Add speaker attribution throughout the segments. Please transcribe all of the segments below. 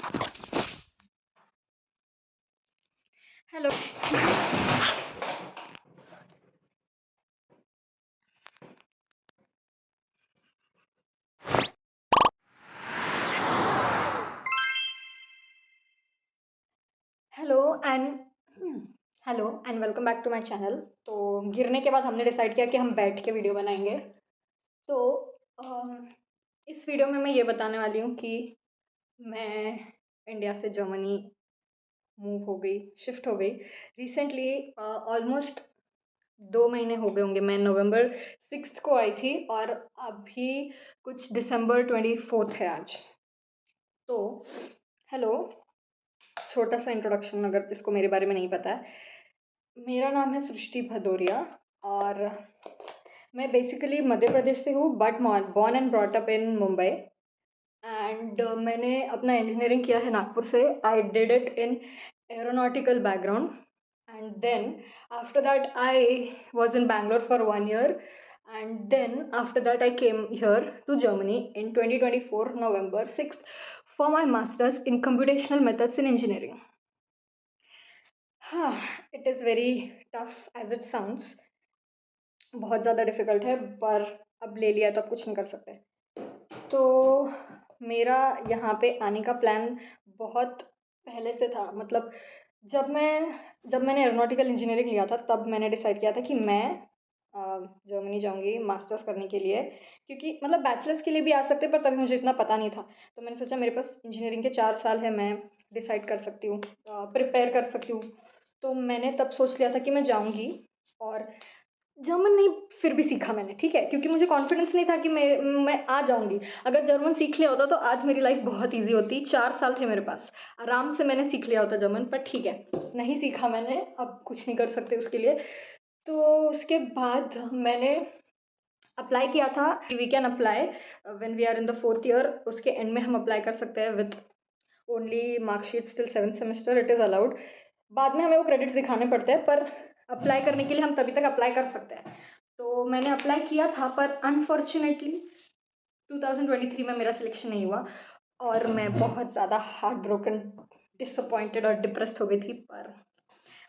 Speaker 1: Hello. Hello and hello and welcome back to my channel. तो गिरने के बाद हमने डिसाइड किया कि हम बैठ के वीडियो बनाएंगे। तो इस वीडियो में मैं ये बताने वाली हूँ कि मैं इंडिया से जर्मनी मूव हो गई, शिफ्ट हो गई रिसेंटली। ऑलमोस्ट 2 महीने हो गए होंगे। मैं नवंबर 6 को आई थी और अभी कुछ दिसंबर 24 है आज। तो हेलो, छोटा सा इंट्रोडक्शन अगर जिसको मेरे बारे में नहीं पता है। मेरा नाम है सृष्टि भदौरिया और मैं बेसिकली मध्य प्रदेश से हूँ but born and brought up in Mumbai. And मैंने अपना इंजीनियरिंग किया है नागपुर से। I did it in aeronautical background and then after that I was in Bangalore for 1 year and then after that I came here to Germany in 2024 November 6th for my masters in computational methods in engineering. हाँ, it is very tough as it sounds. बहुत ज़्यादा difficult है पर अब ले लिया तो अब कुछ नहीं कर सकते। तो मेरा यहाँ पे आने का प्लान बहुत पहले से था। मतलब जब मैंने एरोनॉटिकल इंजीनियरिंग लिया था तब मैंने डिसाइड किया था कि मैं जर्मनी जाऊँगी मास्टर्स करने के लिए, क्योंकि मतलब बैचलर्स के लिए भी आ सकते पर तभी मुझे इतना पता नहीं था। तो मैंने सोचा मेरे पास इंजीनियरिंग के 4 साल है, मैं डिसाइड कर सकती हूँ, प्रिपेयर कर सकती हूँ। तो मैंने तब सोच लिया था कि मैं जाऊँगी और जर्मन नहीं फिर भी सीखा मैंने, ठीक है, क्योंकि मुझे कॉन्फिडेंस नहीं था कि मैं आ जाऊँगी। अगर जर्मन सीख लिया होता तो आज मेरी लाइफ बहुत ईज़ी होती। 4 साल थे मेरे पास, आराम से मैंने सीख लिया होता जर्मन, पर ठीक है, नहीं सीखा मैंने, अब कुछ नहीं कर सकते उसके लिए। तो उसके बाद मैंने अप्लाई किया था कि we can apply when we are in the 4th year। उसके एंड में हम अप्लाई कर सकते हैं with only marksheet till 7th semester, it is allowed. बाद में हमें वो क्रेडिट्स दिखाने पड़ते हैं पर अप्लाई करने के लिए हम तभी तक अप्लाई कर सकते हैं। तो मैंने अप्लाई किया था पर अनफॉर्चुनेटली 2023 में मेरा सिलेक्शन नहीं हुआ और मैं बहुत ज़्यादा हार्ट ब्रोकन, डिसअपॉइंटेड और डिप्रेस्ड हो गई थी। पर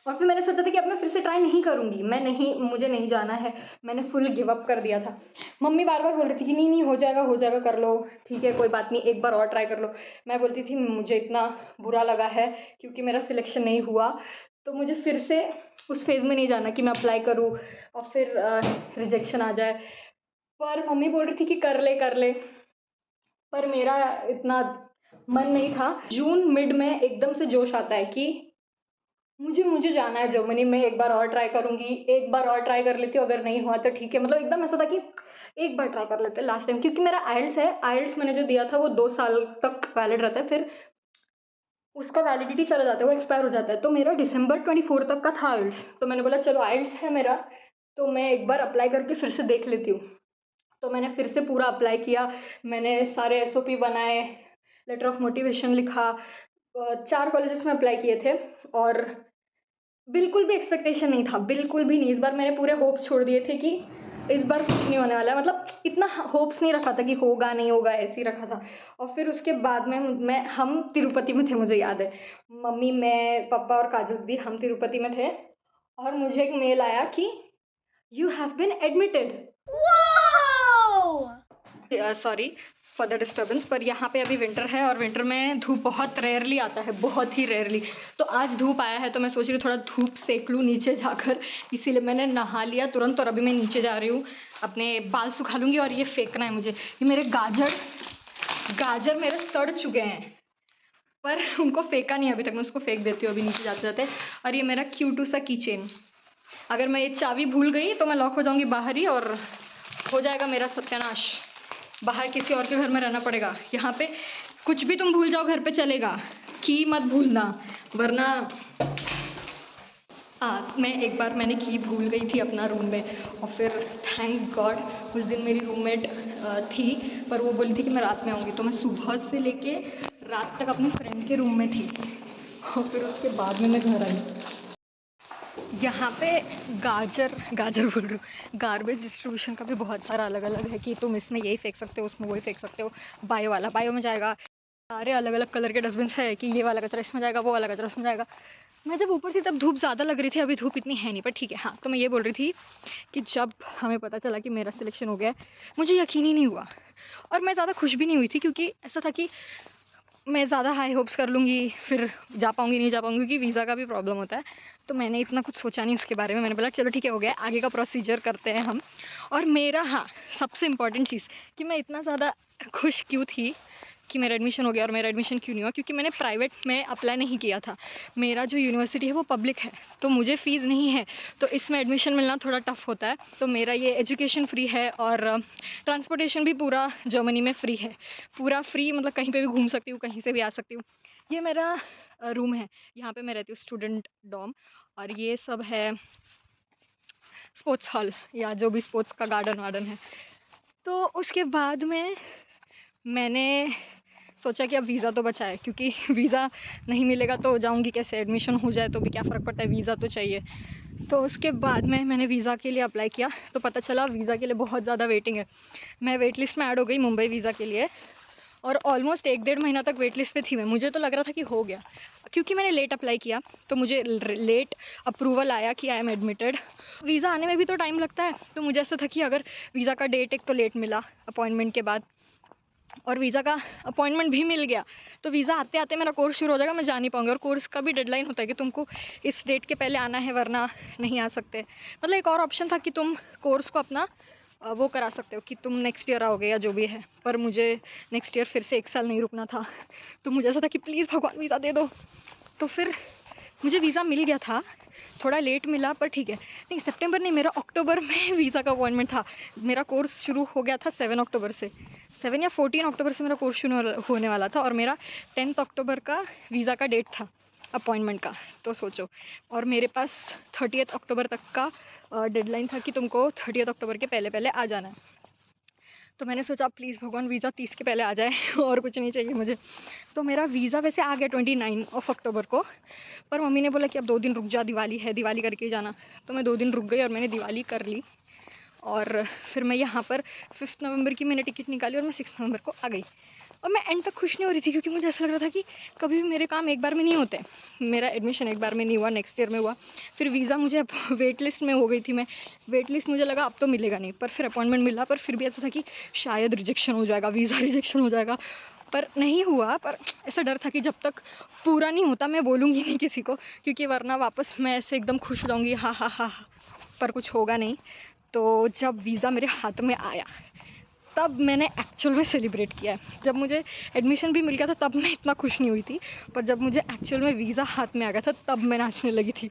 Speaker 1: और फिर मैंने सोचा था कि अब मैं फिर से ट्राई नहीं करूँगी, मुझे नहीं जाना है। मैंने फुल गिव अप कर दिया था। मम्मी बार बार बोल रही थी कि नहीं नहीं हो जाएगा कर लो, ठीक है कोई बात नहीं, एक बार और ट्राई कर लो। मैं बोलती थी मुझे इतना बुरा लगा है क्योंकि मेरा सिलेक्शन नहीं हुआ, तो मुझे फिर से उस फेज़ में नहीं जाना कि मैं अप्लाई करूँ और फिर रिजेक्शन आ जाए। पर मम्मी बोल रही थी कि कर ले, पर मेरा इतना मन नहीं था। जून मिड में एकदम से जोश आता है कि मुझे जाना है जर्मनी में, एक बार और ट्राई करूँगी, एक बार और ट्राई कर लेती हूँ, अगर नहीं हुआ तो ठीक है। मतलब एकदम ऐसा था कि एक बार ट्राई कर लेते हैं लास्ट टाइम, क्योंकि मेरा आइल्स है। आइल्स मैंने जो दिया था वो 2 साल तक वैलिड रहता है, फिर उसका वैलिडिटी चला जाता है, वो एक्सपायर हो जाता है। तो मेरा दिसंबर 24 तक का था आइल्स, तो मैंने बोला चलो आइल्स है मेरा तो मैं एक बार अप्लाई करके फिर से देख लेती हूँ। तो मैंने फिर से पूरा अप्लाई किया, मैंने सारे एसओपी बनाए, लेटर ऑफ मोटिवेशन लिखा। 4 कॉलेजेस में अप्लाई किए थे और बिल्कुल भी एक्सपेक्टेशन नहीं था, बिल्कुल भी नहीं। इस बार मैंने पूरे होप्स छोड़ दिए थे कि इस बार कुछ नहीं होने वाला है। मतलब इतना होप्स नहीं रखा था कि होगा नहीं होगा, ऐसे ही रखा था। और फिर उसके बाद में हम तिरुपति में थे, मुझे याद है। मम्मी, मैं, पापा और काजल दीदी हम तिरुपति में थे और मुझे एक मेल आया कि you have been admitted. Sorry for the disturbance, पर यहाँ पे अभी विंटर है और विंटर में धूप बहुत रेयरली आता है, बहुत ही रेयरली। तो आज धूप आया है तो मैं सोच रही हूँ थोड़ा धूप सेक लूँ नीचे जाकर, इसीलिए मैंने नहा लिया तुरंत और अभी मैं नीचे जा रही हूँ, अपने बाल सुखा लूँगी। और ये फेंकना है मुझे, ये मेरे गाजर मेरे सड़ चुके हैं पर उनको फेंका नहीं अभी तक, मैं उसको फेंक देती हूँ अभी नीचे जाते जाते। और ये मेरा क्यूटू सा की चेन, अगर मैं ये चाबी भूल गई तो मैं लॉक हो जाऊँगी बाहर ही और हो जाएगा मेरा सत्यानाश। बाहर किसी और के घर में रहना पड़ेगा। यहाँ पे कुछ भी तुम भूल जाओ घर पे चलेगा, की मत भूलना वरना। मैं एक बार मैंने की भूल गई थी अपना रूम में और फिर थैंक गॉड उस दिन मेरी रूममेट थी, पर वो बोली थी कि मैं रात में आऊँगी, तो मैं सुबह से लेके रात तक अपनी फ्रेंड के रूम में थी और फिर उसके बाद में मैं घर आई। यहाँ पे गाजर बोल रही हूँ, गार्बेज डिस्ट्रीब्यूशन का भी बहुत सारा अलग अलग है कि तुम इसमें यही फेंक सकते हो, उसमें वही फेंक सकते हो। बायो वाला बायो में जाएगा, सारे अलग अलग कलर के डस्टबिन है कि ये वाला कचरा इसमें जाएगा, वो वाला कचरा उसमें जाएगा। मैं जब ऊपर थी तब धूप ज़्यादा लग रही थी, अभी धूप इतनी है नहीं, पर ठीक है। हाँ, तो मैं ये बोल रही थी कि जब हमें पता चला कि मेरा सिलेक्शन हो गया है, मुझे यकीन ही नहीं हुआ और मैं ज़्यादा खुश भी नहीं हुई थी, क्योंकि ऐसा था कि मैं ज़्यादा हाई होप्स कर लूँगी, फिर जा पाऊँगी नहीं जा पाऊँगी, क्योंकि वीज़ा का भी प्रॉब्लम होता है। तो मैंने इतना कुछ सोचा नहीं उसके बारे में। मैंने बोला चलो ठीक है, हो गया, आगे का प्रोसीजर करते हैं हम। और मेरा, हाँ, सबसे इम्पॉर्टेंट चीज़ कि मैं इतना ज़्यादा खुश क्यों थी कि मेरा एडमिशन हो गया, और मेरा एडमिशन क्यों नहीं हुआ, क्योंकि मैंने प्राइवेट में अप्लाई नहीं किया था। मेरा जो यूनिवर्सिटी है वो पब्लिक है, तो मुझे फ़ीस नहीं है, तो इसमें एडमिशन मिलना थोड़ा टफ़ होता है। तो मेरा ये एजुकेशन फ्री है और ट्रांसपोर्टेशन भी पूरा जर्मनी में फ्री है, पूरा फ्री, मतलब कहीं पे भी घूम सकती हूँ, कहीं से भी आ सकती हूँ। ये मेरा रूम है, यहाँ पे मैं रहती हूँ, स्टूडेंट डॉर्म। और ये सब है स्पोर्ट्स हॉल, या जो भी स्पोर्ट्स का गार्डन वार्डन है। तो उसके बाद में मैंने सोचा कि अब वीज़ा तो बचा है, क्योंकि वीज़ा नहीं मिलेगा तो जाऊंगी कैसे, एडमिशन हो जाए तो भी क्या फ़र्क पड़ता है, वीज़ा तो चाहिए। तो उसके बाद में मैंने वीज़ा के लिए अप्लाई किया, तो पता चला वीज़ा के लिए बहुत ज़्यादा वेटिंग है। मैं वेट लिस्ट में ऐड हो गई मुंबई वीज़ा के लिए, और ऑलमोस्ट 1 डेढ़ महीना तक वेट लिस्ट पे थी मैं। मुझे तो लग रहा था कि हो गया, क्योंकि मैंने लेट अप्लाई किया, तो मुझे लेट अप्रूवल आया कि आई एम एडमिटेड। वीज़ा आने में भी तो टाइम लगता है, तो मुझे ऐसा था कि अगर वीज़ा का डेट एक तो लेट मिला अपॉइंटमेंट के बाद, और वीज़ा का अपॉइंटमेंट भी मिल गया, तो वीज़ा आते आते मेरा कोर्स शुरू हो जाएगा, मैं जा नहीं पाऊँगी। और कोर्स का भी डेडलाइन होता है कि तुमको इस डेट के पहले आना है, वरना नहीं आ सकते। मतलब एक और ऑप्शन था कि तुम कोर्स को अपना वो करा सकते हो कि तुम नेक्स्ट ईयर आओगे या जो भी है, पर मुझे नेक्स्ट ईयर फिर से 1 साल नहीं रुकना था। तो मुझे ऐसा था कि प्लीज़ भगवान वीज़ा दे दो। तो फिर मुझे वीज़ा मिल गया था, थोड़ा लेट मिला पर ठीक है। नहीं, सितंबर नहीं, मेरा अक्टूबर में वीज़ा का अपॉइंटमेंट था। मेरा कोर्स शुरू हो गया था 7 अक्टूबर से, 7 या 14 अक्टूबर से मेरा कोर्स शुरू होने वाला था, और मेरा 10 अक्टूबर का वीज़ा का डेट था अपॉइंटमेंट का। तो सोचो, और मेरे पास 30 अक्टूबर तक का डेडलाइन था कि तुमको 30 अक्टूबर के पहले पहले आ जाना है। तो मैंने सोचा प्लीज़ भगवान वीज़ा 30 के पहले आ जाए और कुछ नहीं चाहिए मुझे। तो मेरा वीज़ा वैसे आ गया 29 अक्टूबर को, पर मम्मी ने बोला कि अब 2 दिन रुक जा, दिवाली है, दिवाली करके जाना। तो मैं 2 दिन रुक गई और मैंने दिवाली कर ली, और फिर मैं यहाँ पर 5 नवंबर की मैंने टिकट निकाली और मैं 6 नवंबर को आ गई। और मैं एंड तक खुश नहीं हो रही थी, क्योंकि मुझे ऐसा लग रहा था कि कभी भी मेरे काम एक बार में नहीं होते। मेरा एडमिशन एक बार में नहीं हुआ, नेक्स्ट ईयर में हुआ। फिर वीज़ा मुझे वेट लिस्ट में हो गई थी मैं, वेट लिस्ट मुझे लगा अब तो मिलेगा नहीं, पर फिर अपॉइंटमेंट मिला। पर फिर भी ऐसा था कि शायद रिजेक्शन हो जाएगा, वीज़ा रिजेक्शन हो जाएगा, पर नहीं हुआ। पर ऐसा डर था कि जब तक पूरा नहीं होता मैं बोलूँगी नहीं किसी को, क्योंकि वरना वापस मैं ऐसे एकदम खुश हो जाऊँगी, हाँ हाँ हाँ हाँ, पर कुछ होगा नहीं। तो जब वीज़ा मेरे हाथ में आया, तब मैंने एक्चुअल में सेलिब्रेट किया है। जब मुझे एडमिशन भी मिल गया था तब मैं इतना खुश नहीं हुई थी, पर जब मुझे एक्चुअल में वीज़ा हाथ में आ गया था तब मैं नाचने लगी थी।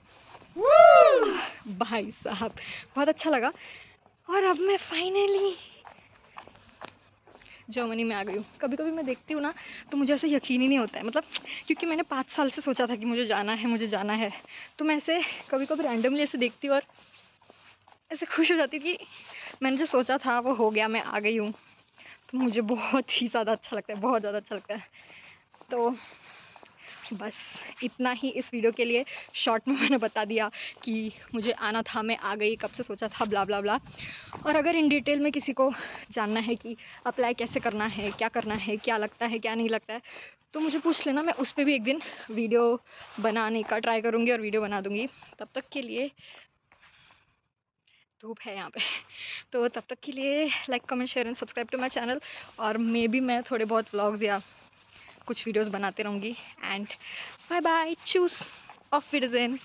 Speaker 1: भाई साहब, बहुत अच्छा लगा। और अब मैं फाइनली जर्मनी में आ गई हूँ। कभी कभी मैं देखती हूँ ना, तो मुझे ऐसे यकीन ही नहीं होता है, मतलब क्योंकि मैंने 5 साल से सोचा था कि मुझे जाना है, मुझे जाना है। तो मैं ऐसे कभी कभी रैंडमली ऐसे देखती हूँ और ऐसे खुश हो जाती हूँ कि मैंने जो सोचा था वो हो गया, मैं आ गई हूँ। तो मुझे बहुत ही ज़्यादा अच्छा लगता है, बहुत ज़्यादा अच्छा लगता है। तो बस इतना ही इस वीडियो के लिए। शॉर्ट में मैंने बता दिया कि मुझे आना था, मैं आ गई, कब से सोचा था, ब्ला ब्ला ब्ला। और अगर इन डिटेल में किसी को जानना है कि अप्लाई कैसे करना है, क्या लगता है, क्या नहीं लगता है, तो मुझे पूछ लेना। मैं उस पर भी एक दिन वीडियो बनाने का ट्राई करूँगी और वीडियो बना दूँगी। तब तक के लिए, धूप है यहाँ पे तो तब तक के लिए like, comment, share and subscribe to my channel. और मे बी मैं थोड़े बहुत व्लॉग्स या कुछ वीडियोस बनाते रहूँगी। एंड बाय बाय, चूस ऑफ विडजेन।